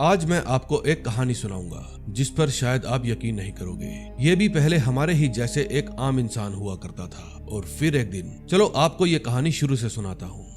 आज मैं आपको एक कहानी सुनाऊंगा जिस पर शायद आप यकीन नहीं करोगे। ये भी पहले हमारे ही जैसे एक आम इंसान हुआ करता था और फिर एक दिन, चलो आपको ये कहानी शुरू से सुनाता हूँ।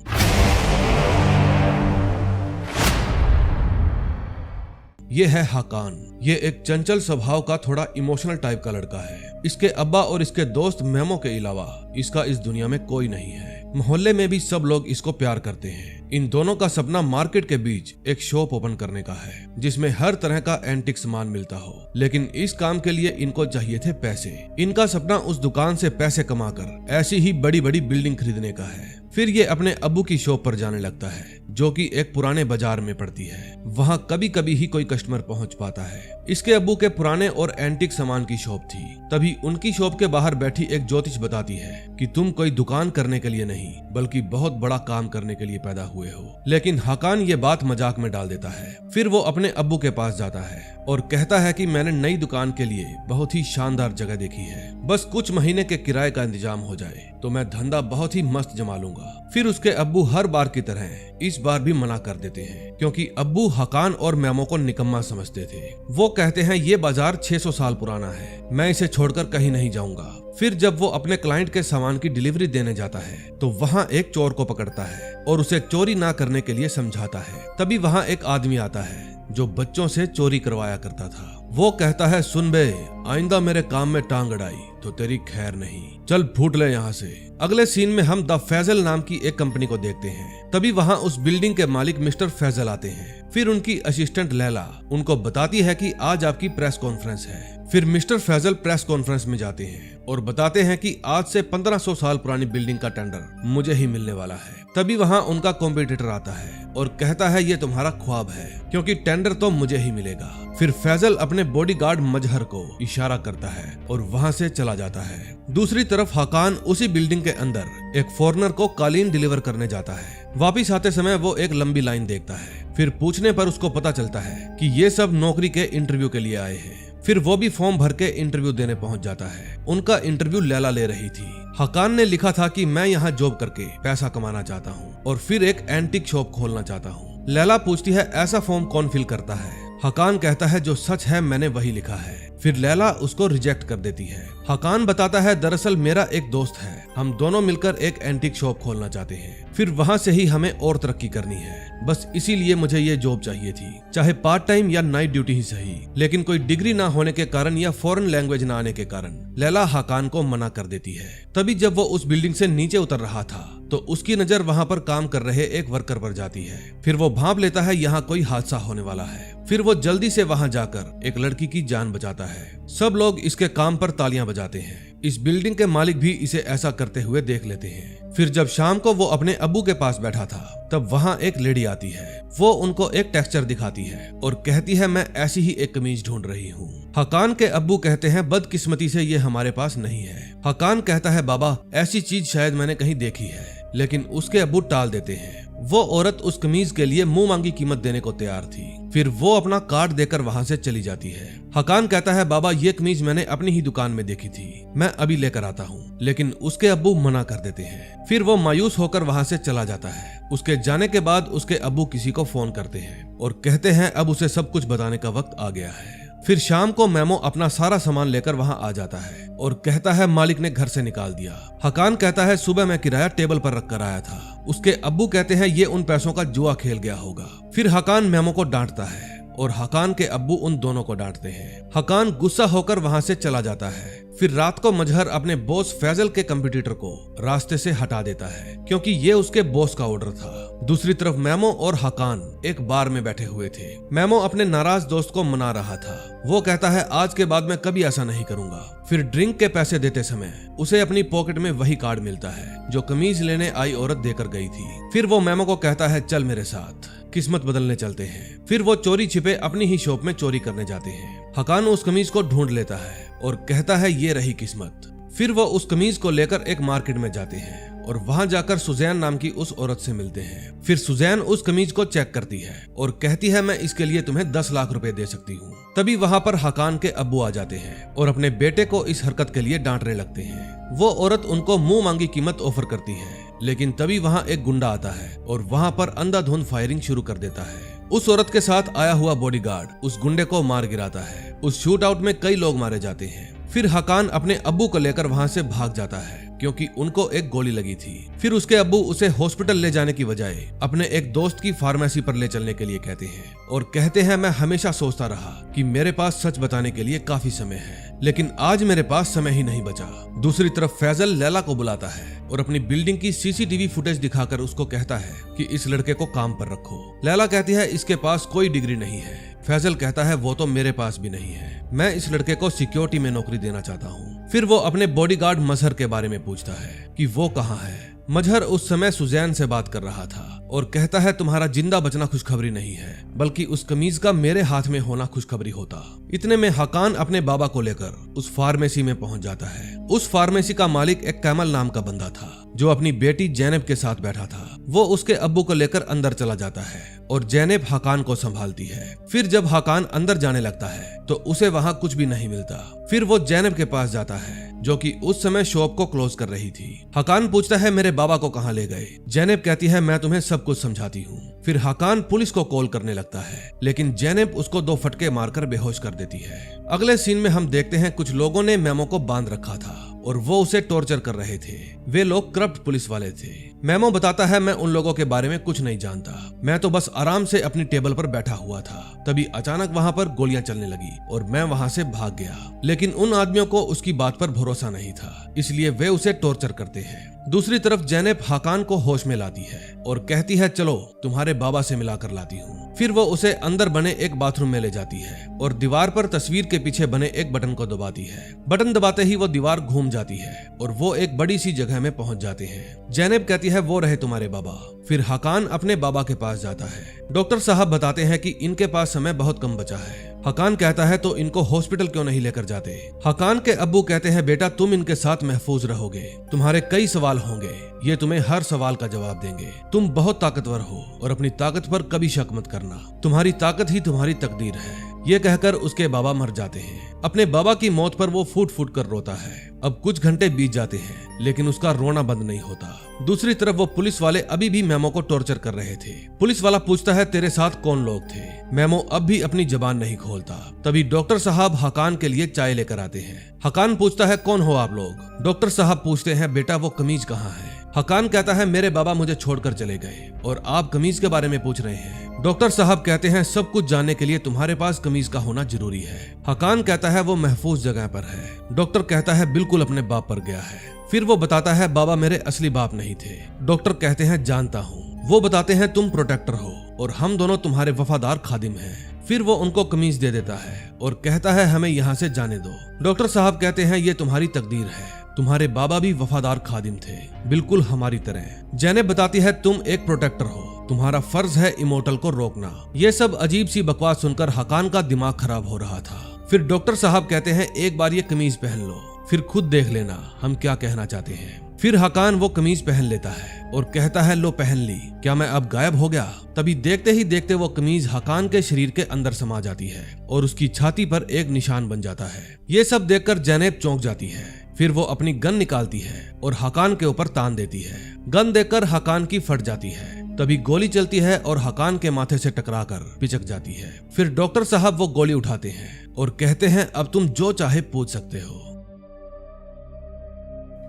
ये है हाकान। ये एक चंचल स्वभाव का थोड़ा इमोशनल टाइप का लड़का है। इसके अब्बा और इसके दोस्त मेमो के अलावा इसका इस दुनिया में कोई नहीं है। मोहल्ले में भी सब लोग इसको प्यार करते हैं। इन दोनों का सपना मार्केट के बीच एक शॉप ओपन करने का है जिसमें हर तरह का एंटिक सामान मिलता हो, लेकिन इस काम के लिए इनको चाहिए थे पैसे। इनका सपना उस दुकान से पैसे कमाकर ऐसी ही बड़ी बड़ी बिल्डिंग खरीदने का है। फिर ये अपने अब्बू की शॉप पर जाने लगता है जो कि एक पुराने बाजार में पड़ती है। वहाँ कभी कभी ही कोई कस्टमर पहुँच पाता है। इसके अब्बू के पुराने और एंटिक सामान की शॉप थी। तभी उनकी शॉप के बाहर बैठी एक ज्योतिष बताती है कि तुम कोई दुकान करने के लिए नहीं बल्कि बहुत बड़ा काम करने के लिए पैदा हुए हो। लेकिन हाकान ये बात मजाक में डाल देता है। फिर वो अपने अब्बू के पास जाता है और कहता है कि मैंने नई दुकान के लिए बहुत ही शानदार जगह देखी है, बस कुछ महीने के किराए का इंतजाम हो जाए तो मैं धंधा बहुत ही मस्त जमा लूंगा। फिर उसके अब्बू हर बार की तरह इस बार भी मना कर देते हैं क्योंकि अब्बू हाकान और मेमो को निकम्मा समझते थे। वो कहते हैं ये बाजार 600 साल पुराना है, मैं इसे छोड़कर कहीं नहीं जाऊंगा। फिर जब वो अपने क्लाइंट के सामान की डिलीवरी देने जाता है तो वहाँ एक चोर को पकड़ता है और उसे चोरी ना करने के लिए समझाता है। तभी वहाँ एक आदमी आता है जो बच्चों से चोरी करवाया करता था। वो कहता है, सुन बे, आइंदा मेरे काम में टांग अड़ाई तो तेरी खैर नहीं, चल फूट ले यहाँ से। अगले सीन में हम द फैजल नाम की एक कंपनी को देखते हैं। तभी वहाँ उस बिल्डिंग के मालिक मिस्टर फैजल आते हैं। फिर उनकी असिस्टेंट लैला उनको बताती है कि आज आपकी प्रेस कॉन्फ्रेंस है। फिर मिस्टर फैजल प्रेस कॉन्फ्रेंस में जाते हैं और बताते हैं कि आज से 1500 साल पुरानी बिल्डिंग का टेंडर मुझे ही मिलने वाला है। तभी वहाँ उनका कॉम्पिटिटर आता है और कहता है ये तुम्हारा ख्वाब है क्योंकि टेंडर तो मुझे ही मिलेगा। फिर फैजल अपने बॉडीगार्ड मजहर को इशारा करता है और वहाँ से चला जाता है। दूसरी तरफ हाकान उसी बिल्डिंग के अंदर एक फॉरेनर को कालीन डिलीवर करने जाता है। वापिस आते समय वो एक लंबी लाइन देखता है। फिर पूछने पर उसको पता चलता है कि ये सब नौकरी के इंटरव्यू के लिए आए हैं। फिर वो भी फॉर्म भर के इंटरव्यू देने पहुंच जाता है। उनका इंटरव्यू लैला ले रही थी। हाकान ने लिखा था कि मैं यहाँ जॉब करके पैसा कमाना चाहता हूँ और फिर एक एंटिक शॉप खोलना चाहता हूँ। लैला पूछती है ऐसा फॉर्म कौन फिल करता है। हाकान कहता है जो सच है मैंने वही लिखा है। फिर लैला उसको रिजेक्ट कर देती है। हाकान बताता है दरअसल मेरा एक दोस्त है, हम दोनों मिलकर एक एंटिक शॉप खोलना चाहते हैं। फिर वहाँ से ही हमें और तरक्की करनी है, बस इसीलिए मुझे ये जॉब चाहिए थी, चाहे पार्ट टाइम या नाइट ड्यूटी ही सही। लेकिन कोई डिग्री ना होने के कारण या फॉरेन लैंग्वेज ना आने के कारण लैला हाकान को मना कर देती है। तभी जब वो उस बिल्डिंग से नीचे उतर रहा था तो उसकी नजर वहाँ पर काम कर रहे एक वर्कर पर जाती है। फिर वो भांप लेता है यहाँ कोई हादसा होने वाला है। फिर वो जल्दी से वहाँ जाकर एक लड़की की जान बचाता है। सब लोग इसके काम पर तालियां बजाते हैं। इस बिल्डिंग के मालिक भी इसे ऐसा करते हुए देख लेते हैं। फिर जब शाम को वो अपने अब्बू के पास बैठा था तब वहाँ एक लेडी आती है। वो उनको एक टेक्सचर दिखाती है और कहती है मैं ऐसी ही एक कमीज ढूंढ रही हूँ। हाकान के अब्बू कहते हैं बदकिस्मती से ये हमारे पास नहीं है। हाकान कहता है बाबा ऐसी चीज शायद मैंने कहीं देखी है, लेकिन उसके अब्बू टाल देते हैं। वो औरत उस कमीज के लिए मुंह मांगी कीमत देने को तैयार थी। फिर वो अपना कार्ड देकर वहाँ से चली जाती है। हाकान कहता है बाबा ये कमीज मैंने अपनी ही दुकान में देखी थी, मैं अभी लेकर आता हूँ, लेकिन उसके अब्बू मना कर देते हैं। फिर वो मायूस होकर वहाँ से चला जाता है। उसके जाने के बाद उसके अब्बू किसी को फोन करते हैं और कहते हैं अब उसे सब कुछ बताने का वक्त आ गया है। फिर शाम को मेमो अपना सारा सामान लेकर वहाँ आ जाता है और कहता है मालिक ने घर से निकाल दिया। हाकान कहता है सुबह मैं किराया टेबल पर रख कर आया था। उसके अब्बू कहते हैं ये उन पैसों का जुआ खेल गया होगा। फिर हाकान मेमो को डांटता है और हाकान के अब्बू उन दोनों को डांटते हैं। हाकान गुस्सा होकर वहाँ से चला जाता है। फिर रात को मजहर अपने बॉस फैजल के कंप्यूटर को रास्ते से हटा देता है क्योंकि ये उसके बॉस का ऑर्डर था। दूसरी तरफ मेमो और हाकान एक बार में बैठे हुए थे। मेमो अपने नाराज दोस्त को मना रहा था। वो कहता है आज के बाद मैं कभी ऐसा नहीं करूंगा। फिर ड्रिंक के पैसे देते समय उसे अपनी पॉकेट में वही कार्ड मिलता है जो कमीज लेने आई औरत देकर गई थी। फिर वो मेमो को कहता है चल मेरे साथ, किस्मत बदलने चलते हैं। फिर वो चोरी छिपे अपनी ही शॉप में चोरी करने जाते हैं। हाकान उस कमीज को ढूंढ लेता है और कहता है ये रही किस्मत। फिर वो उस कमीज को लेकर एक मार्केट में जाते हैं और वहां जाकर सुजैन नाम की उस औरत से मिलते हैं। फिर सुजैन उस कमीज को चेक करती है और कहती है मैं इसके लिए तुम्हें 10 लाख रुपए दे सकती हूँ। तभी वहां पर हाकान के अब्बू आ जाते हैं और अपने बेटे को इस हरकत के लिए डांटने लगते हैं। वो औरत उनको मुंह मांगी कीमत ऑफर करती है, लेकिन तभी वहां एक गुंडा आता है और वहां पर अंधाधुंध फायरिंग शुरू कर देता है। उस औरत के साथ आया हुआ बॉडीगार्ड उस गुंडे को मार गिराता है। उस शूट आउट में कई लोग मारे जाते हैं। फिर हकान अपने अब्बू को लेकर वहां से भाग जाता है क्योंकि उनको एक गोली लगी थी। फिर उसके अब्बू उसे हॉस्पिटल ले जाने की बजाय अपने एक दोस्त की फार्मेसी पर ले चलने के लिए कहते हैं और कहते हैं मैं हमेशा सोचता रहा कि मेरे पास सच बताने के लिए काफी समय है, लेकिन आज मेरे पास समय ही नहीं बचा। दूसरी तरफ फैजल लैला को बुलाता है और अपनी बिल्डिंग की सीसीटीवी फुटेज दिखाकर उसको कहता है कि इस लड़के को काम पर रखो। लैला कहती है इसके पास कोई डिग्री नहीं है। फैजल कहता है वो तो मेरे पास भी नहीं है, मैं इस लड़के को सिक्योरिटी में नौकरी देना चाहता हूँ। फिर वो अपने बॉडीगार्ड मजहर के बारे में पूछता है कि वो कहाँ है। मजहर उस समय सुजैन से बात कर रहा था और कहता है तुम्हारा जिंदा बचना खुशखबरी नहीं है, बल्कि उस कमीज का मेरे हाथ में होना खुशखबरी होता। इतने में हकान अपने बाबा को लेकर उस फार्मेसी में पहुंच जाता है। उस फार्मेसी का मालिक एक कैमल नाम का बंदा था जो अपनी बेटी जैनब के साथ बैठा था। वो उसके अब्बू को लेकर अंदर चला जाता है और जैनब हकान को संभालती है। फिर जब हकान अंदर जाने लगता है तो उसे वहाँ कुछ भी नहीं मिलता। फिर वो जैनब के पास जाता है जो कि उस समय शॉप को क्लोज कर रही थी। हकान पूछता है मेरे बाबा को कहाँ ले गए। जैनब कहती है मैं तुम्हें सब कुछ समझाती हूँ। फिर हकान पुलिस को कॉल करने लगता है, लेकिन जैनब उसको 2 फटके मारकर बेहोश कर देती है। अगले सीन में हम देखते हैं कुछ लोगों ने मेमो को बांध रखा था और वो उसे टॉर्चर कर रहे थे। वे लोग करप्ट पुलिस वाले थे। मेमो बताता है मैं उन लोगों के बारे में कुछ नहीं जानता, मैं तो बस आराम से अपनी टेबल पर बैठा हुआ था। तभी अचानक वहाँ पर गोलियां चलने लगी और मैं वहाँ से भाग गया, लेकिन उन आदमियों को उसकी बात पर भरोसा नहीं था, इसलिए वे उसे टॉर्चर करते हैं। दूसरी तरफ जैनब हकान को होश में लाती है और कहती है चलो तुम्हारे बाबा से मिलाकर लाती हूँ। फिर वो उसे अंदर बने एक बाथरूम में ले जाती है और दीवार पर तस्वीर के पीछे बने एक बटन को दबाती है। बटन दबाते ही वो दीवार घूम जाती है और वो एक बड़ी सी जगह में पहुंच जाते हैं। जैनब कहती है वो रहे तुम्हारे बाबा। फिर हकान अपने बाबा के पास जाता है। डॉक्टर साहब बताते हैं कि इनके पास समय बहुत कम बचा है। हकान कहता है तो इनको हॉस्पिटल क्यों नहीं लेकर जाते। हकान के अब्बू कहते हैं बेटा तुम इनके साथ महफूज रहोगे, तुम्हारे कई सवाल होंगे, ये तुम्हें हर सवाल का जवाब देंगे। तुम बहुत ताकतवर हो और अपनी ताकत पर कभी शक मत करना, तुम्हारी ताकत ही तुम्हारी तकदीर है। ये कहकर उसके बाबा मर जाते हैं। अपने बाबा की मौत पर वो फूट फूट कर रोता है। अब कुछ घंटे बीत जाते हैं लेकिन उसका रोना बंद नहीं होता। दूसरी तरफ वो पुलिस वाले अभी भी मेमो को टॉर्चर कर रहे थे। पुलिस वाला पूछता है तेरे साथ कौन लोग थे। मेमो अब भी अपनी जबान नहीं खोलता। तभी डॉक्टर साहब हकान के लिए चाय लेकर आते हैं। हकान पूछता है कौन हो आप लोग। डॉक्टर साहब पूछते हैं बेटा वो कमीज कहाँ है। हकान कहता है मेरे बाबा मुझे छोड़कर चले गए और आप कमीज के बारे में पूछ रहे हैं। डॉक्टर साहब कहते हैं सब कुछ जानने के लिए तुम्हारे पास कमीज का होना जरूरी है। हकान कहता है वो महफूज जगह पर है। डॉक्टर कहता है बिल्कुल अपने बाप पर गया है। फिर वो बताता है बाबा मेरे असली बाप नहीं थे। डॉक्टर कहते हैं जानता हूँ। वो बताते हैं तुम प्रोटेक्टर हो और हम दोनों तुम्हारे वफादार खादिम हैं। फिर वो उनको कमीज दे देता है और कहता है हमें यहाँ से जाने दो। डॉक्टर साहब कहते हैं ये तुम्हारी तकदीर है, तुम्हारे बाबा भी वफादार खादिम थे, बिल्कुल हमारी तरह। जैनब बताती है तुम एक प्रोटेक्टर हो, तुम्हारा फर्ज है इमोर्टल को रोकना। ये सब अजीब सी बकवास सुनकर हकान का दिमाग खराब हो रहा था। फिर डॉक्टर साहब कहते हैं एक बार ये कमीज पहन लो, फिर खुद देख लेना हम क्या कहना चाहते हैं। फिर हकान वो कमीज पहन लेता है और कहता है लो पहन ली, क्या मैं अब गायब हो गया। तभी देखते ही देखते वो कमीज हकान के शरीर के अंदर समा जाती है और उसकी छाती पर एक निशान बन जाता है। ये सब देखकर जैनब चौंक जाती है। फिर वो अपनी गन निकालती है और हकान के ऊपर तान देती है। गन देखकर हकान की फट जाती है। तभी गोली चलती है और हकान के माथे से टकराकर पिचक जाती है। फिर डॉक्टर साहब वो गोली उठाते हैं और कहते हैं अब तुम जो चाहे पूछ सकते हो।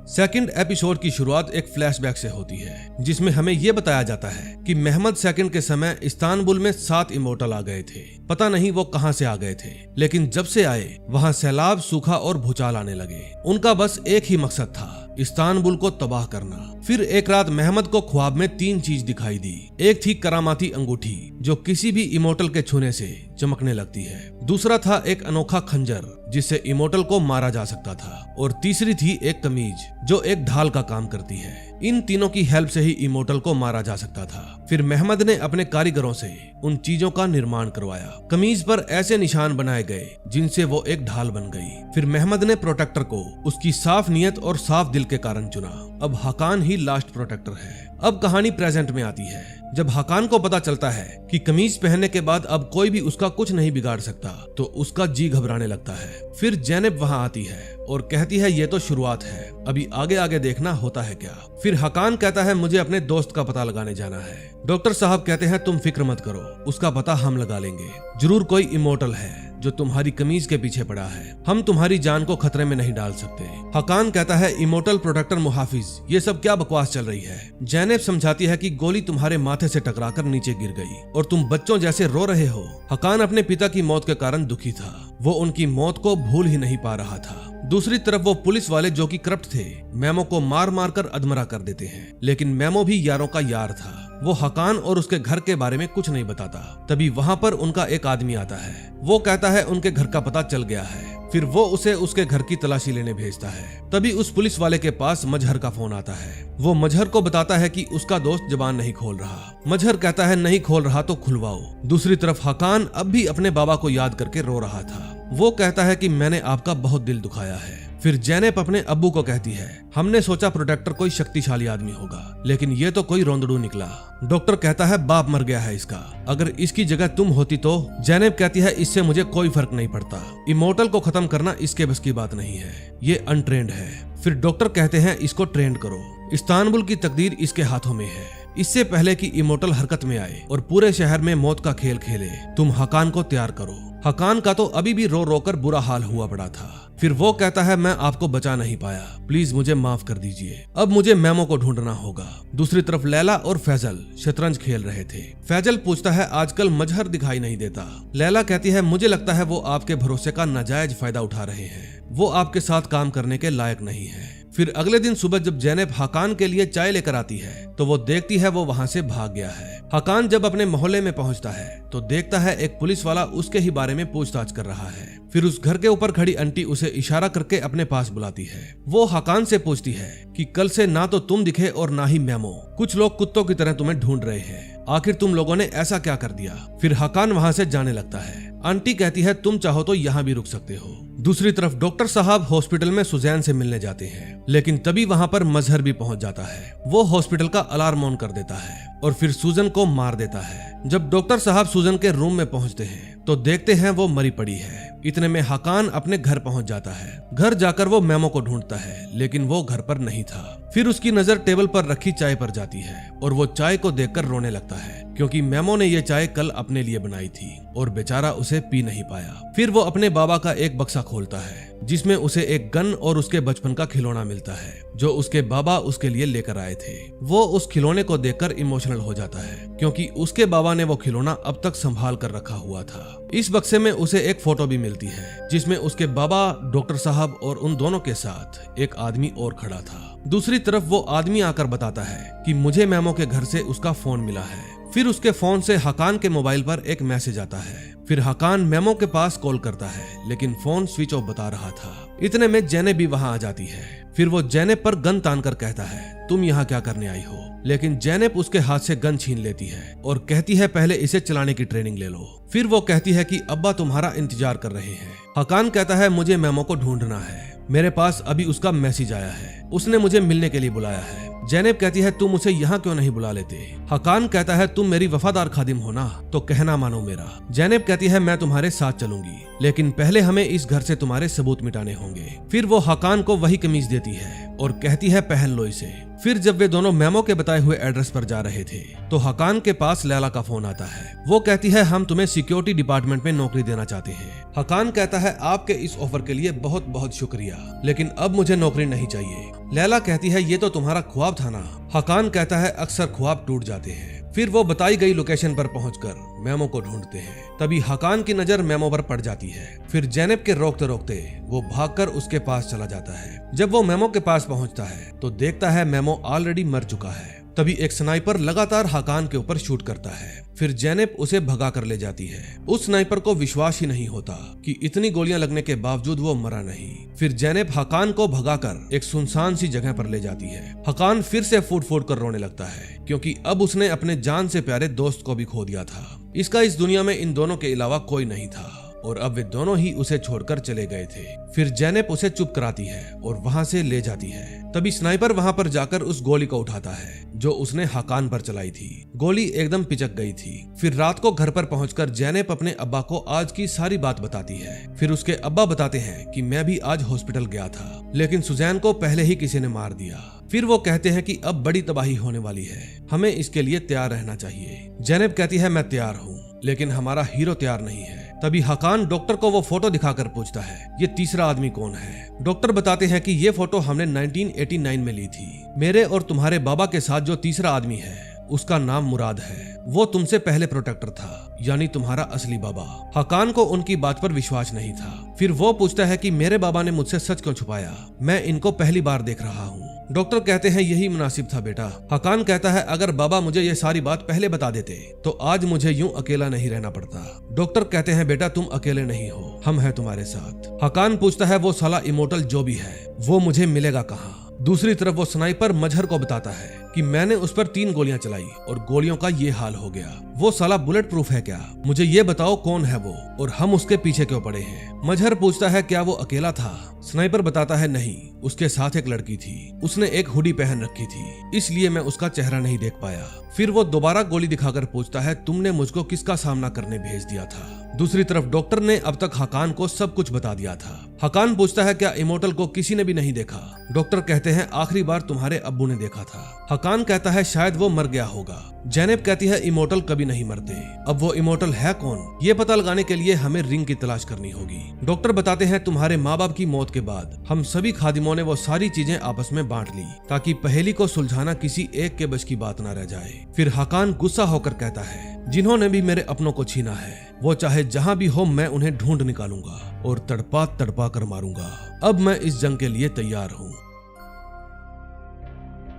सेकंड एपिसोड की शुरुआत एक फ्लैशबैक से होती है जिसमें हमें यह बताया जाता है कि महमद सेकंड के समय इस्तांबुल में 7 इमोर्टल आ गए थे। पता नहीं वो कहां से आ गए थे, लेकिन जब से आए वहां सैलाब, सूखा और भूचाल आने लगे। उनका बस एक ही मकसद था, इस्तांबुल को तबाह करना। फिर एक रात महमद को ख्वाब में 3 चीज दिखाई दी। एक थी करामाती अंगूठी जो किसी भी इमोर्टल के छूने से चमकने लगती है। दूसरा था एक अनोखा खंजर जिससे इमोर्टल को मारा जा सकता था और तीसरी थी एक कमीज जो एक ढाल का काम करती है। इन तीनों की हेल्प से ही इमोर्टल को मारा जा सकता था। फिर महमद ने अपने कारीगरों से उन चीजों का निर्माण करवाया। कमीज पर ऐसे निशान बनाए गए जिनसे वो एक ढाल बन गई। फिर महमद ने प्रोटेक्टर को उसकी साफ नीयत और साफ दिल के कारण चुना। अब हकान ही लास्ट प्रोटेक्टर है। अब कहानी प्रेजेंट में आती है जब हकान को पता चलता है कि कमीज पहनने के बाद अब कोई भी उसका कुछ नहीं बिगाड़ सकता तो उसका जी घबराने लगता है। फिर जैनब वहां आती है और कहती है ये तो शुरुआत है, अभी आगे आगे देखना होता है क्या। फिर हकान कहता है मुझे अपने दोस्त का पता लगाने जाना है। डॉक्टर साहब कहते हैं तुम फिक्र मत करो, उसका पता हम लगा लेंगे। जरूर कोई इमोर्टल है जो तुम्हारी कमीज के पीछे पड़ा है, हम तुम्हारी जान को खतरे में नहीं डाल सकते। हकान कहता है इमोर्टल प्रोटेक्टर मुहाफिज, ये सब क्या बकवास चल रही है। जैनब समझाती है कि गोली तुम्हारे माथे से टकराकर नीचे गिर गई और तुम बच्चों जैसे रो रहे हो। हकान अपने पिता की मौत के कारण दुखी था, वो उनकी मौत को भूल ही नहीं पा रहा था। दूसरी तरफ वो पुलिस वाले जो कि करप्ट थे मेमो को मार मार कर अधमरा कर देते हैं, लेकिन मेमो भी यारों का यार था। वो हकान और उसके घर के बारे में कुछ नहीं बताता। तभी वहां पर उनका एक आदमी आता है, वो कहता है उनके घर का पता चल गया है। फिर वो उसे उसके घर की तलाशी लेने भेजता है। तभी उस पुलिस वाले के पास मजहर का फोन आता है। वो मजहर को बताता है कि उसका दोस्त जबान नहीं खोल रहा। मजहर कहता है नहीं खोल रहा तो खुलवाओ। दूसरी तरफ हकान अब भी अपने बाबा को याद करके रो रहा था। वो कहता है कि मैंने आपका बहुत दिल दुखाया है। फिर जैनब अपने अब्बू को कहती है हमने सोचा प्रोटेक्टर कोई शक्तिशाली आदमी होगा, लेकिन ये तो कोई रोंदड़ू निकला। डॉक्टर कहता है बाप मर गया है इसका, अगर इसकी जगह तुम होती तो। जैनब कहती है इससे मुझे कोई फर्क नहीं पड़ता, इमोर्टल को खत्म करना इसके बस की बात नहीं है, ये अनट्रेंड है। फिर डॉक्टर कहते हैं इसको ट्रेंड करो, इस्तांबुल की तकदीर इसके हाथों में है। इससे पहले कि इमोर्टल हरकत में आए और पूरे शहर में मौत का खेल खेले, तुम हकान को तैयार करो। हकान का तो अभी भी रो रो कर बुरा हाल हुआ पड़ा था। फिर वो कहता है मैं आपको बचा नहीं पाया, प्लीज मुझे माफ कर दीजिए, अब मुझे मेमो को ढूंढना होगा। दूसरी तरफ लैला और फैजल शतरंज खेल रहे थे। फैजल पूछता है आजकल मजहर दिखाई नहीं देता। लैला कहती है मुझे लगता है वो आपके भरोसे का नाजायज फायदा उठा रहे हैं, वो आपके साथ काम करने के लायक नहीं है। फिर अगले दिन सुबह जब जैनब हकान के लिए चाय लेकर आती है तो वो देखती है वो वहाँ से भाग गया है। हकान जब अपने मोहल्ले में पहुँचता है तो देखता है एक पुलिस वाला उसके ही बारे में पूछताछ कर रहा है। फिर उस घर के ऊपर खड़ी आंटी उसे इशारा करके अपने पास बुलाती है। वो हकान से पूछती है कि कल से ना तो तुम दिखे और ना ही मेमो, कुछ लोग कुत्तों की तरह तुम्हें ढूंढ रहे हैं, आखिर तुम लोगों ने ऐसा क्या कर दिया। फिर हकान वहाँ से जाने लगता है। आंटी कहती है तुम चाहो तो यहाँ भी रुक सकते हो। दूसरी तरफ डॉक्टर साहब हॉस्पिटल में सुजैन से मिलने जाते हैं, लेकिन तभी वहाँ पर मजहर भी पहुँच जाता है। वो हॉस्पिटल का अलार्म ऑन कर देता है और फिर सूजन को मार देता है। जब डॉक्टर साहब सूजन के रूम में पहुँचते हैं तो देखते हैं वो मरी पड़ी है। इतने में हकान अपने घर पहुंच जाता है। घर जाकर वो मेमो को ढूंढता है, लेकिन वो घर पर नहीं था। फिर उसकी नजर टेबल पर रखी चाय पर जाती है और वो चाय को देखकर रोने लगता है, क्योंकि मेमो ने ये चाय कल अपने लिए बनाई थी और बेचारा उसे पी नहीं पाया। फिर वो अपने बाबा का एक बक्सा खोलता है जिसमें उसे एक गन और उसके बचपन का खिलौना मिलता है जो उसके बाबा उसके लिए लेकर आए थे। वो उस खिलौने को देखकर इमोशनल हो जाता है, क्योंकि उसके बाबा ने वो खिलौना अब तक संभाल कर रखा हुआ था। इस बक्से में उसे एक फोटो भी मिलती है जिसमें उसके बाबा, डॉक्टर साहब और उन दोनों के साथ एक आदमी और खड़ा था। दूसरी तरफ वो आदमी आकर बताता है कि मुझे मेमो के घर से उसका फोन मिला है। फिर उसके फोन से हकान के मोबाइल पर एक मैसेज आता है। फिर हकान मेमो के पास कॉल करता है, लेकिन फोन स्विच ऑफ बता रहा था। इतने में जैनब भी वहां आ जाती है। फिर वो जैनब पर गन तान कर कहता है तुम यहाँ क्या करने आई हो, लेकिन जैनब उसके हाथ से गन छीन लेती है और कहती है पहले इसे चलाने की ट्रेनिंग ले लो। फिर वो कहती है कि अब्बा तुम्हारा इंतजार कर रहे हैं। हकान कहता है मुझे मेमो को ढूंढना है, मेरे पास अभी उसका मैसेज आया है, उसने मुझे मिलने के लिए बुलाया है। जैनब कहती है तुम उसे यहाँ क्यों नहीं बुला लेते। हकान कहता है तुम मेरी वफादार खादिम हो ना, तो कहना मानो मेरा। जैनब कहती है मैं तुम्हारे साथ चलूंगी, लेकिन पहले हमें इस घर से तुम्हारे सबूत मिटाने होंगे। फिर वो हकान को वही कमीज देती है और कहती है पहन लो इसे। फिर जब वे दोनों मेमो के बताए हुए एड्रेस पर जा रहे थे तो हकान के पास लैला का फोन आता है। वो कहती है हम तुम्हें सिक्योरिटी डिपार्टमेंट में नौकरी देना चाहते हैं। हकान कहता है आपके इस ऑफर के लिए बहुत बहुत शुक्रिया, लेकिन अब मुझे नौकरी नहीं चाहिए। लैला कहती है ये तो तुम्हारा ख्वाब था ना। हकान कहता है अक्सर ख्वाब टूट जाते हैं। फिर वो बताई गई लोकेशन पर पहुंचकर मेमो को ढूंढते हैं। तभी हकान की नजर मेमो पर पड़ जाती है। फिर जैनब के रोकते रोकते वो भागकर उसके पास चला जाता है। जब वो मेमो के पास पहुंचता है तो देखता है मेमो ऑलरेडी मर चुका है। तभी एक स्नाइपर लगातार हकान के ऊपर शूट करता है। फिर जैनब उसे भगा कर ले जाती है। उस स्नाइपर को विश्वास ही नहीं होता कि इतनी गोलियां लगने के बावजूद वो मरा नहीं। फिर जैनब हकान को भगाकर एक सुनसान सी जगह पर ले जाती है। हकान फिर से फूट फूट कर रोने लगता है, क्योंकि अब उसने अपने जान से प्यारे दोस्त को भी खो दिया था। इसका इस दुनिया में इन दोनों के अलावा कोई नहीं था। और अब वे दोनों ही उसे छोड़कर चले गए थे। फिर जैनब उसे चुप कराती है और वहाँ से ले जाती है। तभी स्नाइपर वहाँ पर जाकर उस गोली को उठाता है जो उसने हकान पर चलाई थी। गोली एकदम पिचक गई थी। फिर रात को घर पर पहुंचकर जैनब अपने अब्बा को आज की सारी बात बताती है। फिर उसके अब्बा बताते हैं कि मैं भी आज हॉस्पिटल गया था, लेकिन सुजैन को पहले ही किसी ने मार दिया। फिर वो कहते हैं कि अब बड़ी तबाही होने वाली है, हमें इसके लिए तैयार रहना चाहिए। जैनब कहती है मैं तैयार हूँ, लेकिन हमारा हीरो तैयार नहीं है। तभी हकान डॉक्टर को वो फोटो दिखाकर पूछता है ये तीसरा आदमी कौन है। डॉक्टर बताते हैं कि ये फोटो हमने 1989 में ली थी। मेरे और तुम्हारे बाबा के साथ जो तीसरा आदमी है उसका नाम मुराद है। वो तुमसे पहले प्रोटेक्टर था, यानी तुम्हारा असली बाबा। हकान को उनकी बात पर विश्वास नहीं था। फिर वो पूछता है कि मेरे बाबा ने मुझसे सच क्यों छुपाया, मैं इनको पहली बार देख रहा हूँ। डॉक्टर कहते हैं यही मुनासिब था बेटा। हकान कहता है अगर बाबा मुझे ये सारी बात पहले बता देते तो आज मुझे यूं अकेला नहीं रहना पड़ता। डॉक्टर कहते हैं बेटा तुम अकेले नहीं हो, हम हैं तुम्हारे साथ। हकान पूछता है वो साला इमोर्टल जो भी है वो मुझे मिलेगा कहाँ। दूसरी तरफ वो स्नाइपर मजहर को बताता है कि मैंने उस पर 3 गोलियां चलाई और गोलियों का ये हाल हो गया। वो साला बुलेट प्रूफ है क्या? मुझे ये बताओ कौन है वो और हम उसके पीछे क्यों पड़े हैं? मजहर पूछता है क्या वो अकेला था? स्नाइपर बताता है नहीं, उसके साथ एक लड़की थी, उसने एक हुडी पहन रखी थी, इसलिए मैं उसका चेहरा नहीं देख पाया। फिर वो दोबारा गोली दिखाकर पूछता है तुमने मुझको किसका सामना करने भेज दिया था? दूसरी तरफ डॉक्टर ने अब तक हकान को सब कुछ बता दिया था। हकान पूछता है क्या इमोर्टल को किसी ने भी नहीं देखा? डॉक्टर कहते हैं आखिरी बार तुम्हारे अब्बू ने देखा था। हकान कहता है शायद वो मर गया होगा। जैनब कहती है इमोर्टल कभी नहीं मरते। अब वो इमोर्टल है कौन, ये पता लगाने के लिए हमें रिंग की तलाश करनी होगी। डॉक्टर बताते हैं तुम्हारे माँ बाप की मौत के बाद हम सभी खादिमों ने वो सारी चीजें आपस में बांट ली ताकि पहेली को सुलझाना किसी एक के बस की बात न रह जाए। फिर हकान गुस्सा होकर कहता है जिन्होंने भी मेरे अपनों को छीना है वो चाहे जहाँ भी हो मैं उन्हें ढूंढ निकालूंगा और तड़पा तड़पा कर मारूंगा। अब मैं इस जंग के लिए तैयार हूँ।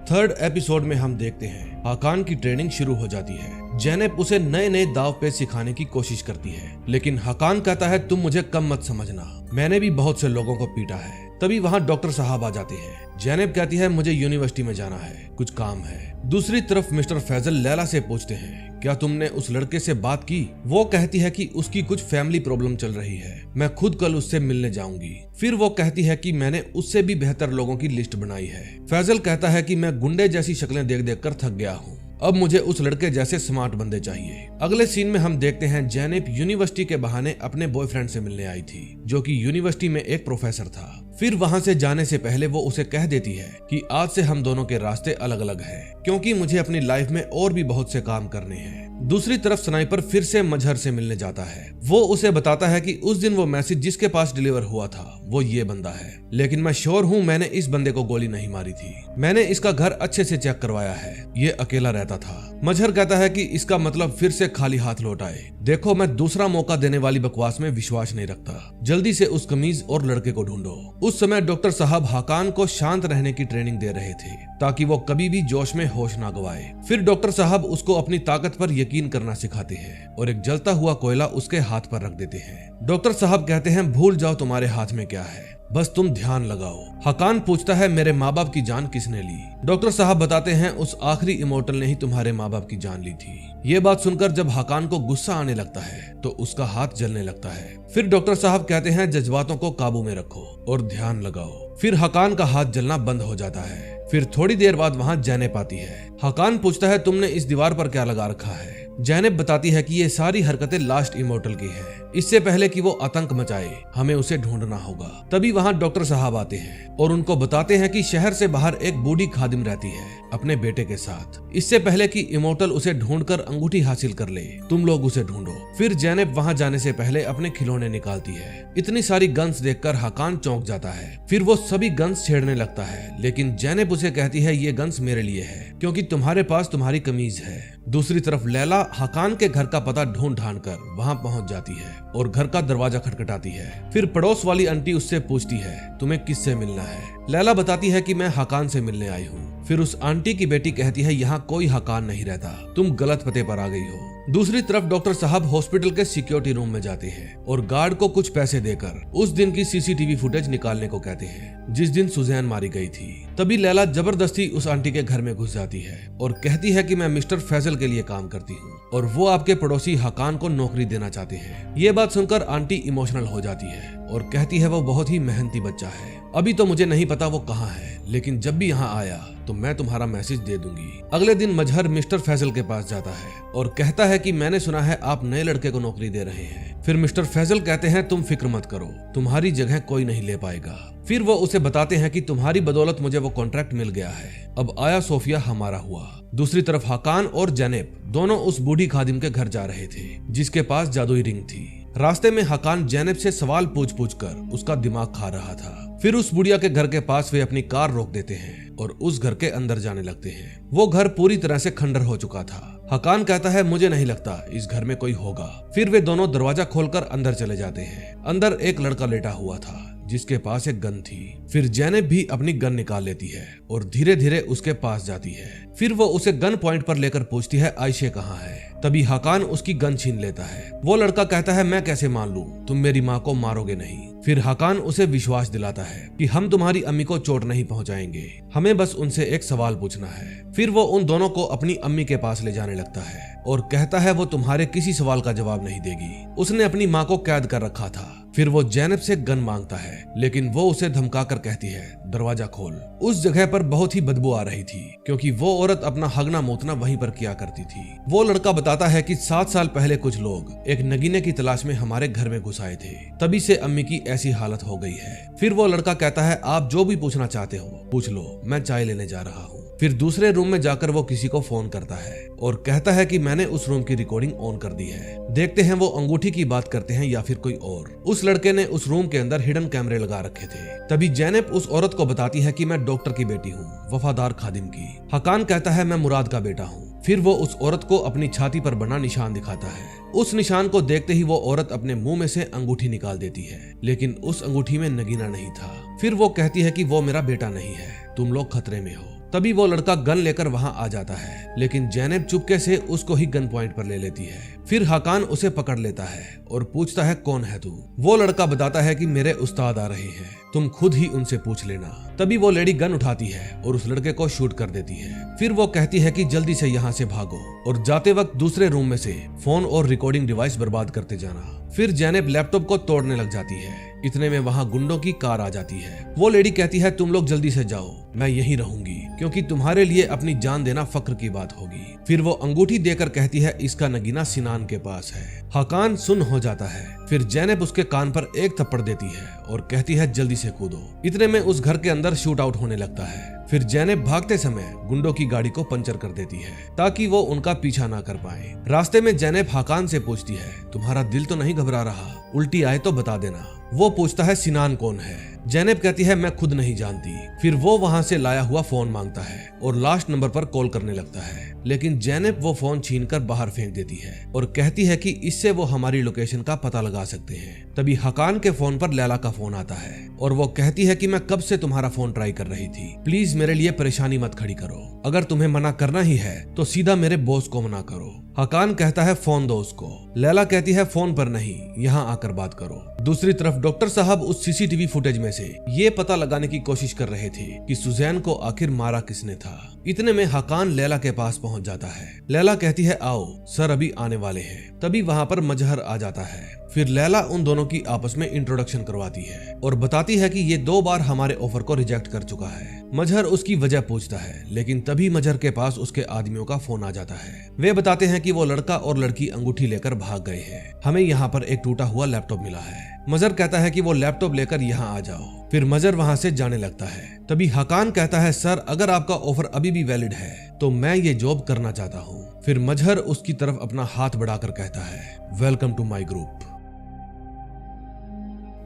3rd एपिसोड में हम देखते हैं हकान की ट्रेनिंग शुरू हो जाती है। जैनब उसे नए नए दाव पेच सिखाने की कोशिश करती है, लेकिन हकान कहता है तुम मुझे कम मत समझना, मैंने भी बहुत से लोगों को पीटा है। तभी वहाँ डॉक्टर साहब आ जाते हैं। जैनब कहती है मुझे यूनिवर्सिटी में जाना है, कुछ काम है। दूसरी तरफ मिस्टर फैजल लैला से पूछते हैं क्या तुमने उस लड़के से बात की? वो कहती है कि उसकी कुछ फैमिली प्रॉब्लम चल रही है, मैं खुद कल उससे मिलने जाऊंगी। फिर वो कहती है कि मैंने उससे भी बेहतर लोगों की लिस्ट बनाई है। फैजल कहता है कि मैं गुंडे जैसी शक्लें देख देख कर थक गया हूँ, अब मुझे उस लड़के जैसे स्मार्ट बंदे चाहिए। अगले सीन में हम देखते हैं जैनब यूनिवर्सिटी के बहाने अपने बॉयफ्रेंड से मिलने आई थी जो कि यूनिवर्सिटी में एक प्रोफेसर था। फिर वहाँ से जाने से पहले वो उसे कह देती है कि आज से हम दोनों के रास्ते अलग अलग हैं क्योंकि मुझे अपनी लाइफ में और भी बहुत से काम करने हैं। दूसरी तरफ स्नाइपर फिर से मजहर से मिलने जाता है। वो उसे बताता है कि उस दिन वो मैसेज जिसके पास डिलीवर हुआ था वो ये बंदा है, लेकिन मैं श्योर हूँ मैंने इस बंदे को गोली नहीं मारी थी, मैंने इसका घर अच्छे से चेक करवाया है, ये अकेला रहता था। मजहर कहता है कि इसका मतलब फिर से खाली हाथ लौट आए। देखो मैं दूसरा मौका देने वाली बकवास में विश्वास नहीं रखता, जल्दी से उस कमीज और लड़के को ढूंढो। उस समय डॉक्टर साहब हकान को शांत रहने की ट्रेनिंग दे रहे थे ताकि वो कभी भी जोश में होश ना गवाए। फिर डॉक्टर साहब उसको अपनी ताकत पर यकीन करना सिखाते हैं और एक जलता हुआ कोयला उसके हाथ पर रख देते हैं। डॉक्टर साहब कहते हैं भूल जाओ तुम्हारे हाथ में क्या है, बस तुम ध्यान लगाओ। हकान पूछता है मेरे माँ बाप की जान किसने ली? डॉक्टर साहब बताते हैं उस आखिरी इमोर्टल ने ही तुम्हारे माँ बाप की जान ली थी। ये बात सुनकर जब हकान को गुस्सा आने लगता है तो उसका हाथ जलने लगता है। फिर डॉक्टर साहब कहते हैं जज्बातों को काबू में रखो और ध्यान लगाओ। फिर हकान का हाथ जलना बंद हो जाता है। फिर थोड़ी देर बाद वहाँ जैनब आती है। हकान पूछता है तुमने इस दीवार पर क्या लगा रखा है? जैनब बताती है कि ये सारी हरकतें लास्ट इमोर्टल की है, इससे पहले कि वो आतंक मचाए हमें उसे ढूंढना होगा। तभी वहाँ डॉक्टर साहब आते हैं और उनको बताते हैं कि शहर से बाहर एक बूढ़ी खादिम रहती है अपने बेटे के साथ, इससे पहले कि इमोर्टल उसे ढूंढकर अंगूठी हासिल कर ले तुम लोग उसे ढूंढो। फिर जैनब वहाँ जाने से पहले अपने खिलौने निकालती है। इतनी सारी गन्स देखकर हकान चौंक जाता है। फिर वो सभी गन्स छेड़ने लगता है, लेकिन जैनब उसे कहती है ये गन्स मेरे लिए है क्योंकि तुम्हारे पास तुम्हारी कमीज है। दूसरी तरफ लैला हकान के घर का पता ढूंढ ढांड कर वहाँ पहुँच जाती है और घर का दरवाजा खटखटाती है। फिर पड़ोस वाली आंटी उससे पूछती है तुम्हें किससे मिलना है? लैला बताती है कि मैं हकान से मिलने आई हूँ। फिर उस आंटी की बेटी कहती है यहाँ कोई हकान नहीं रहता, तुम गलत पते पर आ गई हो। दूसरी तरफ डॉक्टर साहब हॉस्पिटल के सिक्योरिटी रूम में जाते हैं और गार्ड को कुछ पैसे देकर उस दिन की सीसीटीवी फुटेज निकालने को कहते हैं जिस दिन सुजैन मारी गई थी। तभी लैला जबरदस्ती उस आंटी के घर में घुस जाती है और कहती है कि मैं मिस्टर फैजल के लिए काम करती हूँ और वो आपके पड़ोसी हकान को नौकरी देना चाहते हैं। ये बात सुनकर आंटी इमोशनल हो जाती है और कहती है वो बहुत ही मेहनती बच्चा है, अभी तो मुझे नहीं पता वो कहाँ है, लेकिन जब भी यहाँ आया तो मैं तुम्हारा मैसेज दे दूंगी। अगले दिन मजहर मिस्टर फैजल के पास जाता है और कहता है कि मैंने सुना है आप नए लड़के को नौकरी दे रहे हैं। फिर मिस्टर फैजल कहते हैं तुम फिक्र मत करो, तुम्हारी जगह कोई नहीं ले पाएगा। फिर वो उसे बताते हैं कि तुम्हारी बदौलत मुझे वो कॉन्ट्रैक्ट मिल गया है, अब आया सोफिया हमारा हुआ। दूसरी तरफ हकान और जैनेब दोनों उस बूढ़ी खादिम के घर जा रहे थे जिसके पास जादुई रिंग थी। रास्ते में हकान जैनेब से सवाल पूछ पूछ कर उसका दिमाग खा रहा था। फिर उस बुढ़िया के घर के पास वे अपनी कार रोक देते हैं और उस घर के अंदर जाने लगते हैं। वो घर पूरी तरह से खंडर हो चुका था। हकान कहता है मुझे नहीं लगता इस घर में कोई होगा। फिर वे दोनों दरवाजा खोलकर अंदर चले जाते हैं। अंदर एक लड़का लेटा हुआ था जिसके पास एक गन थी। फिर जैनेब भी अपनी गन निकाल लेती है और धीरे धीरे उसके पास जाती है। फिर वो उसे गन पॉइंट पर लेकर पूछती है आयशे कहाँ है। तभी हकान उसकी गन छीन लेता है। वो लड़का कहता है मैं कैसे मान लूं, तुम मेरी माँ को मारोगे नहीं। फिर हकान उसे विश्वास दिलाता है कि हम तुम्हारी अम्मी को चोट नहीं पहुंचाएंगे, हमें बस उनसे एक सवाल पूछना है। फिर वो उन दोनों को अपनी अम्मी के पास ले जाने लगता है और कहता है वो तुम्हारे किसी सवाल का जवाब नहीं देगी, उसने अपनी माँ को कैद कर रखा था। फिर वो जैनब से गन मांगता है लेकिन वो उसे धमकाकर कहती है दरवाजा खोल। उस जगह पर बहुत ही बदबू आ रही थी क्योंकि वो औरत अपना हगना मूतना वहीं पर किया करती थी। वो लड़का बताता है कि 7 साल पहले कुछ लोग एक नगीने की तलाश में हमारे घर में घुस आए थे, तभी से अम्मी की ऐसी हालत हो गई है। फिर वो लड़का कहता है आप जो भी पूछना चाहते हो पूछ लो, मैं चाय लेने जा रहा हूँ। फिर दूसरे रूम में जाकर वो किसी को फोन करता है और कहता है कि मैंने उस रूम की रिकॉर्डिंग ऑन कर दी है, देखते हैं वो अंगूठी की बात करते हैं या फिर कोई और। उस लड़के ने उस रूम के अंदर हिडन कैमरे लगा रखे थे। तभी जैनेब उस औरत को बताती है कि मैं डॉक्टर की बेटी हूँ, वफादार खादिम की। हकान कहता है मैं मुराद का बेटा हूँ। फिर वो उस औरत को अपनी छाती पर बना निशान दिखाता है। उस निशान को देखते ही वो औरत अपने मुंह में से अंगूठी निकाल देती है लेकिन उस अंगूठी में नगीना नहीं था। फिर वो कहती है कि वो मेरा बेटा नहीं है, तुम लोग खतरे में हो। तभी वो लड़का गन लेकर वहां आ जाता है लेकिन जैनेब चुपके से उसको ही गन पॉइंट पर ले लेती है। फिर हकान उसे पकड़ लेता है और पूछता है कौन है तू। वो लड़का बताता है कि मेरे उस्ताद आ रहे हैं, तुम खुद ही उनसे पूछ लेना। तभी वो लेडी गन उठाती है और उस लड़के को शूट कर देती है। फिर वो कहती है कि जल्दी से यहाँ से भागो और जाते वक्त दूसरे रूम में से फोन और रिकॉर्डिंग डिवाइस बर्बाद करते जाना। फिर जैनेब लैपटॉप को तोड़ने लग जाती है। इतने में वहाँ गुंडों की कार आ जाती है। वो लेडी कहती है तुम लोग जल्दी से जाओ, मैं यहीं रहूंगी क्योंकि तुम्हारे लिए अपनी जान देना फक्र की बात होगी। फिर वो अंगूठी देकर कहती है इसका नगीना सिनान के पास है। हकान सुन हो जाता है। फिर जैनेब उसके कान पर एक थप्पड़ देती है और कहती है जल्दी से कूदो। इतने में उस घर के अंदर शूट आउट होने लगता है। फिर जैनेब भागते समय गुंडों की गाड़ी को पंचर कर देती है ताकि वो उनका पीछा ना कर पाए। रास्ते में जैनेब हकान से पूछती है तुम्हारा दिल तो नहीं घबरा रहा, उल्टी आए तो बता देना। वो पूछता है सिनान कौन है। जैनेब कहती है मैं खुद नहीं जानती। फिर वो वहाँ से लाया हुआ फोन मांगता है और लास्ट नंबर पर कॉल करने लगता है लेकिन जैनेब वो फोन छीनकर बाहर फेंक देती है और कहती है कि इससे वो हमारी लोकेशन का पता लगा सकते हैं। तभी हकान के फोन पर लैला का फोन आता है और वो कहती है कि मैं कब से तुम्हारा फोन ट्राई कर रही थी, प्लीज मेरे लिए परेशानी मत खड़ी करो, अगर तुम्हें मना करना ही है तो सीधा मेरे बॉस को मना करो। हकान कहता है फोन दो उसको। लैला कहती है फोन पर नहीं, यहाँ आकर बात करो। दूसरी तरफ डॉक्टर साहब उस सीसीटीवी फुटेज में से ये पता लगाने की कोशिश कर रहे थे कि सुजैन को आखिर मारा किसने था। इतने में हकान लैला के पास पहुंच जाता है। लैला कहती है आओ सर अभी आने वाले हैं। तभी वहां पर मजहर आ जाता है। फिर लैला उन दोनों की आपस में इंट्रोडक्शन करवाती है और बताती है कि ये 2 बार हमारे ऑफर को रिजेक्ट कर चुका है। मजहर उसकी वजह पूछता है लेकिन तभी मजहर के पास उसके आदमियों का फोन आ जाता है। वे बताते हैं कि वो लड़का और लड़की अंगूठी लेकर भाग गए हैं, हमें यहाँ पर एक टूटा हुआ लैपटॉप मिला है। मजहर कहता है कि वो लैपटॉप लेकर यहाँ आ जाओ। फिर मजहर वहाँ से जाने लगता है। तभी हकान कहता है सर अगर आपका ऑफर अभी भी वैलिड है तो मैं ये जॉब करना चाहता हूँ। फिर मजहर उसकी तरफ अपना हाथ बढ़ाकर कहता है welcome to my group.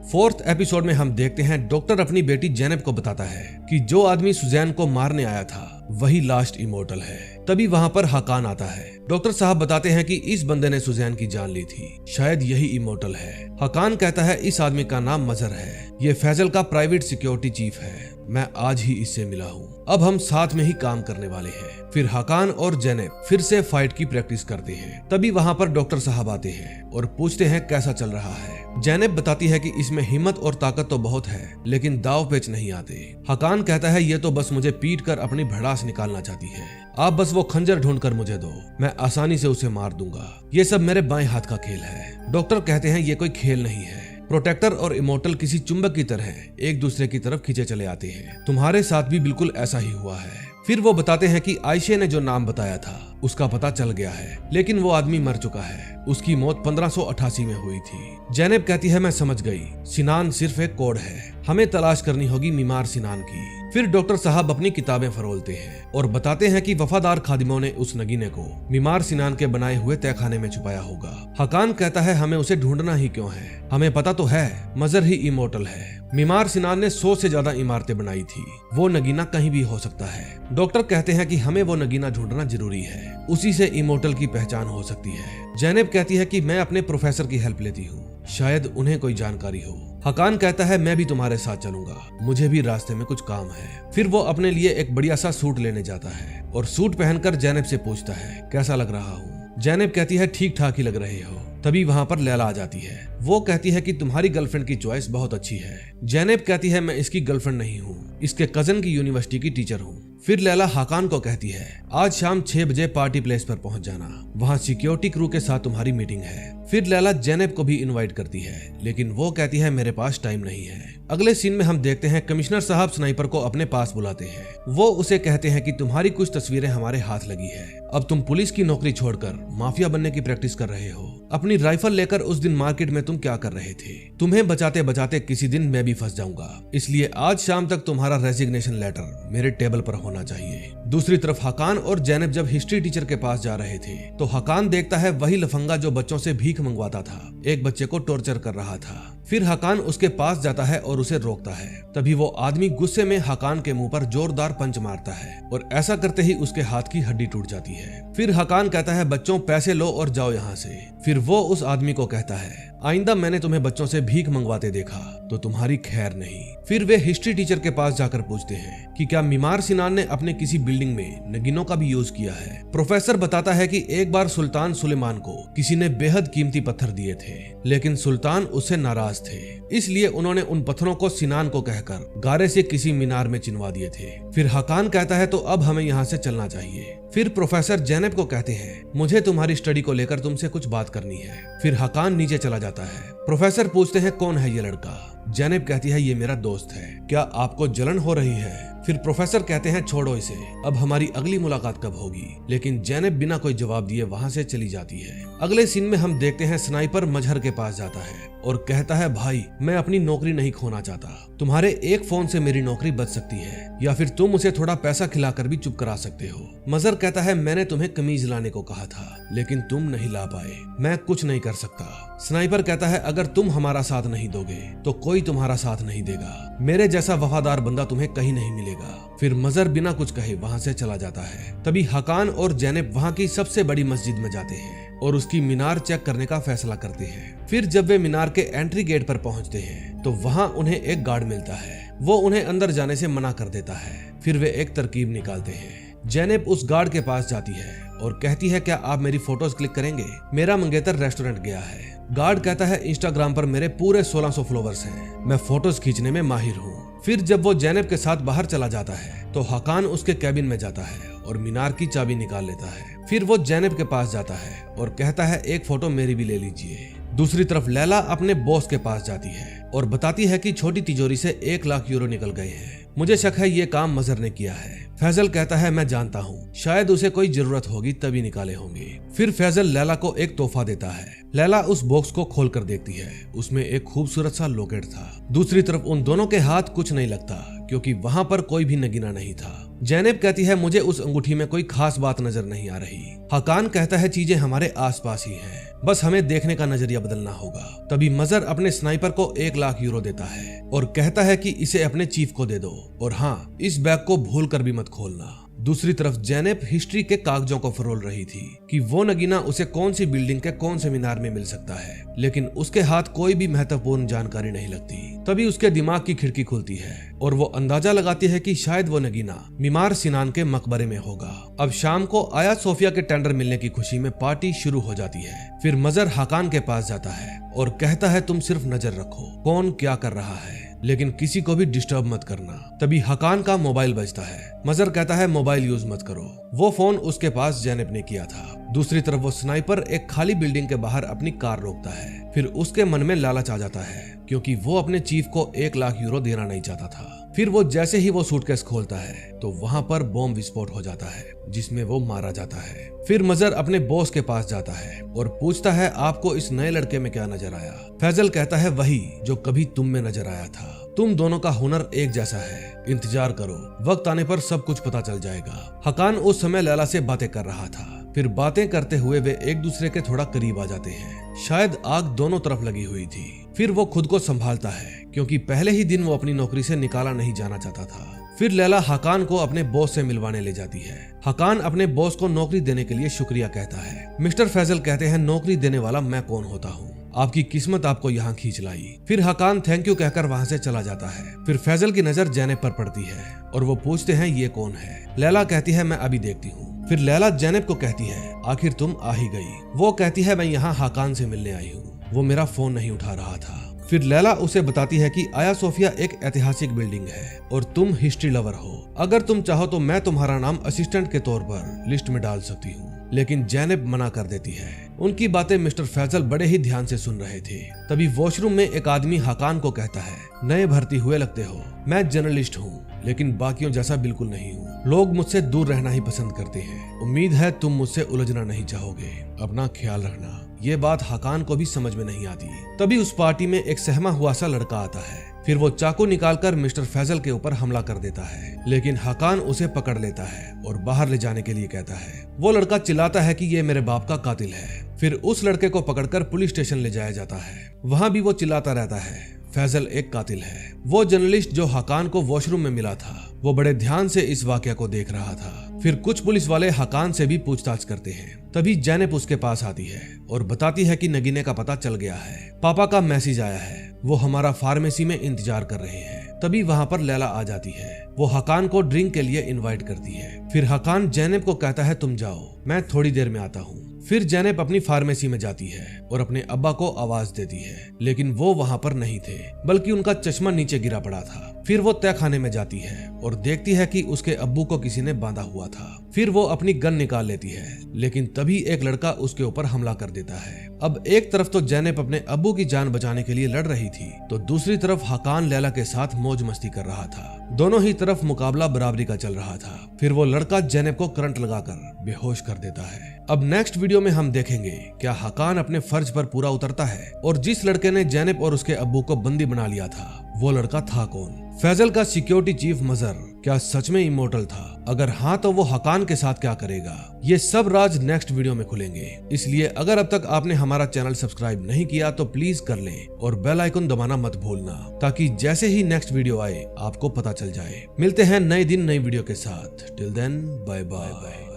4th episode में हम देखते हैं डॉक्टर अपनी बेटी जैनेब को बताता है कि जो आदमी सुजैन को मारने आया था वही लास्ट इमोर्टल है। तभी वहां पर हकान आता है। डॉक्टर साहब बताते हैं कि इस बंदे ने सुजैन की जान ली थी, शायद यही इमोर्टल है। हकान कहता है इस आदमी का नाम मजहर है, ये फैजल का प्राइवेट सिक्योरिटी चीफ है। मैं आज ही इससे मिला हूँ। अब हम साथ में ही काम करने वाले हैं। फिर हकान और जैनब फिर से फाइट की प्रैक्टिस करते हैं। तभी वहाँ पर डॉक्टर साहब आते हैं और पूछते हैं कैसा चल रहा है। जैनब बताती है कि इसमें हिम्मत और ताकत तो बहुत है, लेकिन दाव पेच नहीं आते। हकान कहता है ये तो बस मुझे पीट कर अपनी भड़ास निकालना चाहती है, आप बस वो खंजर ढूंढ कर मुझे दो, मैं आसानी से उसे मार दूंगा। ये सब मेरे बाएं हाथ का खेल है। डॉक्टर कहते हैं ये कोई खेल नहीं है, प्रोटेक्टर और इमोर्टल किसी चुंबक की तरह एक दूसरे की तरफ खींचे चले आते हैं। तुम्हारे साथ भी बिल्कुल ऐसा ही हुआ है। फिर वो बताते हैं कि आयशे ने जो नाम बताया था उसका पता चल गया है, लेकिन वो आदमी मर चुका है। उसकी मौत 1588 में हुई थी। जैनब कहती है मैं समझ गई, सिनान सिर्फ एक कोड है, हमें तलाश करनी होगी मीमार सिनान की। फिर डॉक्टर साहब अपनी किताबें फरोलते हैं और बताते हैं कि वफादार खादिमों ने उस नगीने को मीमार सिनान के बनाए हुए तहखाने में छुपाया होगा। हकान कहता है हमें उसे ढूंढना ही क्यों है, हमें पता तो है मजर ही इमोर्टल है। मीमार सिनान ने 100 से ज्यादा इमारतें बनाई थी, वो नगीना कहीं भी हो सकता है। डॉक्टर कहते हैं कि हमें वो नगीना ढूंढना जरूरी है, उसी से इमोर्टल की पहचान हो सकती है। जैनब कहती है कि मैं अपने प्रोफेसर की हेल्प लेती हूँ, शायद उन्हें कोई जानकारी हो। हकान कहता है मैं भी तुम्हारे साथ चलूंगा, मुझे भी रास्ते में कुछ काम है। फिर वो अपने लिए एक बढ़िया सा सूट लेने जाता है और सूट पहनकर जैनब से पूछता है कैसा लग रहा हूँ। जैनब कहती है ठीक ठाक ही लग रहे हो। तभी वहाँ पर लैला आ जाती है। वो कहती है कि तुम्हारी गर्लफ्रेंड की चॉइस बहुत अच्छी है। जैनब कहती है मैं इसकी गर्लफ्रेंड नहीं हूँ, इसके कजन की यूनिवर्सिटी की टीचर हूँ। फिर लैला हकान को कहती है आज शाम 6 बजे पार्टी प्लेस पर पहुंच जाना, वहाँ सिक्योरिटी क्रू के साथ तुम्हारी मीटिंग है। फिर लैला जैनब को भी इनवाइट करती है, लेकिन वो कहती है मेरे पास टाइम नहीं है। अगले सीन में हम देखते हैं कमिश्नर साहब स्नाइपर को अपने पास बुलाते हैं। वो उसे कहते हैं कि तुम्हारी कुछ तस्वीरें हमारे हाथ लगी है, अब तुम पुलिस की नौकरी छोड़कर माफिया बनने की प्रैक्टिस कर रहे हो। अपनी राइफल लेकर उस दिन मार्केट में तुम क्या कर रहे थे? तुम्हें बचाते बचाते किसी दिन मैं भी फंस जाऊंगा, इसलिए आज शाम तक तुम्हारा रेजिग्नेशन लेटर मेरे टेबल पर होना चाहिए। दूसरी तरफ हकान और जैनब जब हिस्ट्री टीचर के पास जा रहे थे तो हकान देखता है वही लफंगा जो बच्चों से भीख मंगवाता था, एक बच्चे को टॉर्चर कर रहा था। फिर हकान उसके पास जाता है और उसे रोकता है। तभी वो आदमी गुस्से में हकान के मुंह पर जोरदार पंच मारता है और ऐसा करते ही उसके हाथ की हड्डी टूट जाती है। फिर हकान कहता है बच्चों पैसे लो और जाओ यहाँ से। फिर वो उस आदमी को कहता है आइंदा मैंने तुम्हें बच्चों से भीख मंगवाते देखा तो तुम्हारी खैर नहीं। फिर वे हिस्ट्री टीचर के पास जाकर पूछते हैं कि क्या मीमार सिनान ने अपने किसी बिल्डिंग में नगीनों का भी यूज किया है। प्रोफेसर बताता है कि एक बार सुल्तान सुलेमान को किसी ने बेहद कीमती पत्थर दिए थे, लेकिन सुल्तान उससे नाराज थे, इसलिए उन्होंने उन पत्थरों को सिनान को कहकर गारे से किसी मीनार में चिनवा दिए थे। फिर हकान कहता है तो अब हमें यहाँ से चलना चाहिए। फिर प्रोफेसर जैनब को कहते हैं मुझे तुम्हारी स्टडी को लेकर तुमसे कुछ बात करनी है। फिर हकान नीचे चला जाता है। प्रोफेसर पूछते हैं कौन है ये लड़का? जैनब कहती है ये मेरा दोस्त है, क्या आपको जलन हो रही है? फिर प्रोफेसर कहते हैं छोड़ो इसे, अब हमारी अगली मुलाकात कब होगी? लेकिन जैनब बिना कोई जवाब दिए वहाँ से चली जाती है। अगले सीन में हम देखते हैं स्नाइपर मजहर के पास जाता है और कहता है भाई मैं अपनी नौकरी नहीं खोना चाहता, तुम्हारे एक फोन से मेरी नौकरी बच सकती है, या फिर तुम उसे थोड़ा पैसा खिलाकर भी चुप करा सकते हो। मजहर कहता है मैंने तुम्हें कमीज लाने को कहा था लेकिन तुम नहीं ला पाए, मैं कुछ नहीं कर सकता। स्नाइपर कहता है अगर तुम हमारा साथ नहीं दोगे तो कोई तुम्हारा साथ नहीं देगा, मेरे जैसा वफादार बंदा तुम्हें कहीं नहीं मिलेगा। फिर मजहर बिना कुछ कहे वहाँ से चला जाता है। तभी हकान और जैनब वहाँ की सबसे बड़ी मस्जिद में जाते हैं और उसकी मीनार चेक करने का फैसला करते हैं। फिर जब वे मीनार के एंट्री गेट पर पहुंचते हैं तो वहाँ उन्हें एक गार्ड मिलता है, वो उन्हें अंदर जाने से मना कर देता है। फिर वे एक तरकीब निकालते हैं। जैनब उस गार्ड के पास जाती है और कहती है क्या आप मेरी फोटोज क्लिक करेंगे? मेरा मंगेतर रेस्टोरेंट गया है। गार्ड कहता है इंस्टाग्राम पर मेरे पूरे 1600 फॉलोवर्स हैं, मैं फोटोज खींचने में माहिर हूँ। फिर जब वो जैनब के साथ बाहर चला जाता है तो हकान उसके कैबिन में जाता है और मीनार की चाबी निकाल लेता है। फिर वो जैनब के पास जाता है और कहता है एक फोटो मेरी भी ले लीजिए। दूसरी तरफ लैला अपने बॉस के पास जाती है और बताती है कि छोटी तिजोरी से 1 लाख यूरो निकल गए हैं, मुझे शक है ये काम मजहर ने किया है। फैजल कहता है मैं जानता हूँ, शायद उसे कोई जरूरत होगी तभी निकाले होंगे। फिर फैजल लैला को एक तोहफा देता है। लैला उस बॉक्स को खोलकर देखती है, उसमें एक खूबसूरत सा लॉकेट था। दूसरी तरफ उन दोनों के हाथ कुछ नहीं लगता क्योंकि वहाँ पर कोई भी नगीना नहीं था। जैनब कहती है मुझे उस अंगूठी में कोई खास बात नजर नहीं आ रही। हकान कहता है चीजें हमारे आसपास ही हैं, बस हमें देखने का नजरिया बदलना होगा। तभी मजहर अपने स्नाइपर को 1 लाख यूरो देता है और कहता है कि इसे अपने चीफ को दे दो और हाँ इस बैग को भूल कर भी मत खोलना। दूसरी तरफ जैनब हिस्ट्री के कागजों को फरोल रही थी कि वो नगीना उसे कौन सी बिल्डिंग के कौन से मीनार में मिल सकता है, लेकिन उसके हाथ कोई भी महत्वपूर्ण जानकारी नहीं लगती। तभी उसके दिमाग की खिड़की खुलती है और वो अंदाजा लगाती है कि शायद वो नगीना बीमार सिनान के मकबरे में होगा। अब शाम को आया सोफिया के टेंडर मिलने की खुशी में पार्टी शुरू हो जाती है। फिर मजहर हकान के पास जाता है और कहता है तुम सिर्फ नजर रखो कौन क्या कर रहा है, लेकिन किसी को भी डिस्टर्ब मत करना। तभी हकान का मोबाइल बजता है। मजहर कहता है मोबाइल यूज मत करो। वो फोन उसके पास जैनब ने किया था। दूसरी तरफ वो स्नाइपर एक खाली बिल्डिंग के बाहर अपनी कार रोकता है। फिर उसके मन में लालच आ जाता है क्योंकि वो अपने चीफ को 1 लाख यूरो देना नहीं चाहता था। फिर वो जैसे ही वो सूटकेस खोलता है तो वहाँ पर बॉम्ब विस्फोट हो जाता है जिसमें वो मारा जाता है। फिर मजहर अपने बॉस के पास जाता है और पूछता है आपको इस नए लड़के में क्या नजर आया। फैजल कहता है वही जो कभी तुम में नजर आया था। तुम दोनों का हुनर एक जैसा है, इंतजार करो, वक्त आने पर सब कुछ पता चल जाएगा। हकान उस समय लैला से बातें कर रहा था। फिर बातें करते हुए वे एक दूसरे के थोड़ा करीब आ जाते हैं। शायद आग दोनों तरफ लगी हुई थी। फिर वो खुद को संभालता है क्योंकि पहले ही दिन वो अपनी नौकरी से निकाला नहीं जाना चाहता था। फिर लैला हकान को अपने बॉस से मिलवाने ले जाती है। हकान अपने बॉस को नौकरी देने के लिए शुक्रिया कहता है। मिस्टर फैजल कहते हैं नौकरी देने वाला मैं कौन होता हूँ, आपकी किस्मत आपको यहाँ खींच लाई। फिर हकान थैंक यू कहकर वहाँ से चला जाता है। फिर फैजल की नजर जैनब पर पड़ती है और वो पूछते हैं ये कौन है। लैला कहती है मैं अभी देखती हूँ। फिर लैला जैनब को कहती है आखिर तुम आ ही गई। वो कहती है मैं यहाँ हकान से मिलने आई हूँ, वो मेरा फोन नहीं उठा रहा था। फिर लैला उसे बताती है कि आया सोफिया एक ऐतिहासिक बिल्डिंग है और तुम हिस्ट्री लवर हो। अगर तुम चाहो तो मैं तुम्हारा नाम असिस्टेंट के तौर पर लिस्ट में डाल सकती हूँ, लेकिन जैनब मना कर देती है। उनकी बातें मिस्टर फैजल बड़े ही ध्यान से सुन रहे थे। तभी वॉशरूम में एक आदमी हकान को कहता है नए भर्ती हुए लगते हो, मैं जर्नलिस्ट हूँ लेकिन बाकियों जैसा बिल्कुल नहीं हूँ। लोग मुझसे दूर रहना ही पसंद करते हैं। उम्मीद है तुम मुझसे उलझना नहीं चाहोगे, अपना ख्याल रखना। ये बात हकान को भी समझ में नहीं आती। तभी उस पार्टी में एक सहमा हुआ सा लड़का आता है। फिर वो चाकू निकालकर मिस्टर फैजल के ऊपर हमला कर देता है, लेकिन हकान उसे पकड़ लेता है और बाहर ले जाने के लिए कहता है। वो लड़का चिल्लाता है कि ये मेरे बाप का कातिल है। फिर उस लड़के को पकड़कर पुलिस स्टेशन ले जाया जाता है। वहाँ भी वो चिल्लाता रहता है फैजल एक कातिल है। वो जर्नलिस्ट जो हकान को वॉशरूम में मिला था वो बड़े ध्यान से इस वाकया को देख रहा था। फिर कुछ पुलिस वाले हकान से भी पूछताछ करते हैं। तभी जैनब उसके पास आती है और बताती है कि नगीने का पता चल गया है, पापा का मैसेज आया है, वो हमारा फार्मेसी में इंतजार कर रहे हैं। तभी वहाँ पर लैला आ जाती है। वो हकान को ड्रिंक के लिए इनवाइट करती है। फिर हकान जैनब को कहता है तुम जाओ, मैं थोड़ी देर में आता हूँ। फिर जैनब अपनी फार्मेसी में जाती है और अपने अब्बा को आवाज देती है, लेकिन वो वहाँ पर नहीं थे, बल्कि उनका चश्मा नीचे गिरा पड़ा था। फिर वो तहखाने में जाती है और देखती है कि उसके अब्बू को किसी ने बांधा हुआ था। फिर वो अपनी गन निकाल लेती है, लेकिन तभी एक लड़का उसके ऊपर हमला कर देता है। अब एक तरफ तो जैनब अपने अब्बू की जान बचाने के लिए लड़ रही थी, तो दूसरी तरफ हकान लैला के साथ मौज मस्ती कर रहा था। दोनों ही तरफ मुकाबला बराबरी का चल रहा था। फिर वो लड़का जैनब को करंट लगाकर बेहोश कर देता है। अब नेक्स्ट वीडियो में हम देखेंगे क्या हकान अपने फर्ज पर पूरा उतरता है और जिस लड़के ने जैनब और उसके अब्बू को बंदी बना लिया था वो लड़का था कौन। फैजल का सिक्योरिटी चीफ मजहर क्या सच में इमोर्टल था? अगर हाँ तो वो हकान के साथ क्या करेगा? ये सब राज नेक्स्ट वीडियो में खुलेंगे। इसलिए अगर अब तक आपने हमारा चैनल सब्सक्राइब नहीं किया तो प्लीज कर लें और बेल आइकन दबाना मत भूलना, ताकि जैसे ही नेक्स्ट वीडियो आए आपको पता चल जाए। मिलते हैं नए दिन नई वीडियो के साथ। Till then bye bye.